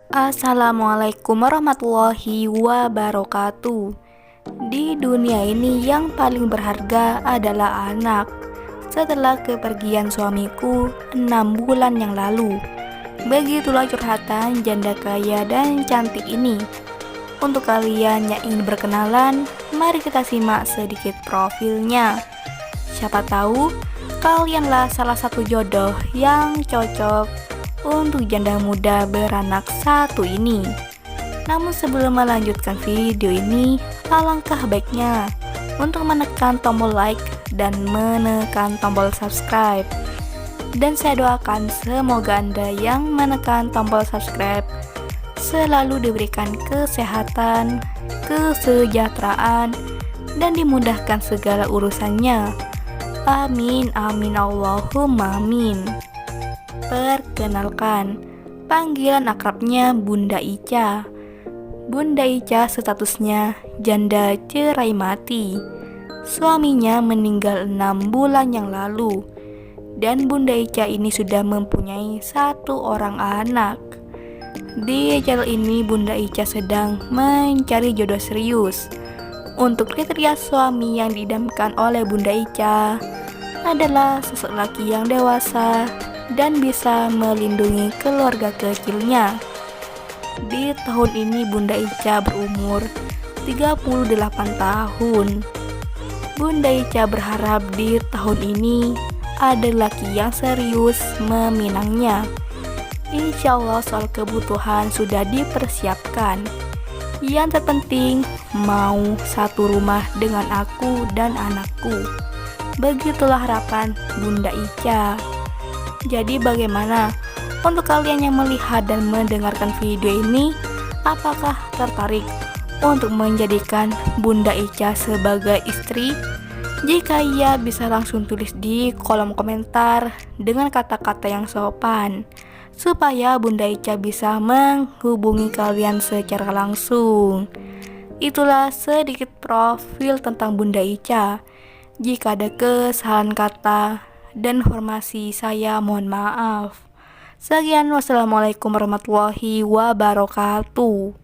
Assalamualaikum warahmatullahi wabarakatuh. Di dunia ini yang paling berharga adalah anak. Setelah kepergian suamiku 6 bulan yang lalu, begitulah curhatan janda kaya dan cantik ini. Untuk kalian yang ingin berkenalan, mari kita simak sedikit profilnya. Siapa tahu kalianlah salah satu jodoh yang cocok untuk janda muda beranak satu ini. Namun sebelum melanjutkan video ini, alangkah baiknya untuk menekan tombol like dan menekan tombol subscribe. Dan saya doakan semoga Anda yang menekan tombol subscribe selalu diberikan kesehatan, kesejahteraan, dan dimudahkan segala urusannya. Amin, amin, Allahumma amin. Perkenalkan, panggilan akrabnya Bunda Ica. Bunda Ica statusnya janda cerai mati. Suaminya meninggal 6 bulan yang lalu. Dan Bunda Ica ini sudah mempunyai 1 orang anak. Di channel ini Bunda Ica sedang mencari jodoh serius. Untuk kriteria suami yang diidamkan oleh Bunda Ica adalah sosok laki yang dewasa dan bisa melindungi keluarga kecilnya. Di tahun ini Bunda Ica berumur 38 tahun. Bunda Ica berharap di tahun ini ada laki yang serius meminangnya. Insya Allah soal kebutuhan sudah dipersiapkan. Yang terpenting mau satu rumah dengan aku dan anakku. Begitulah harapan Bunda Ica. Jadi bagaimana untuk kalian yang melihat dan mendengarkan video ini? Apakah tertarik untuk menjadikan Bunda Ica sebagai istri? Jika iya, bisa langsung tulis di kolom komentar dengan kata-kata yang sopan, supaya Bunda Ica bisa menghubungi kalian secara langsung. Itulah sedikit profil tentang Bunda Ica. Jika ada kesalahan kata dan informasi, saya mohon maaf. Sekian, wassalamualaikum warahmatullahi wabarakatuh.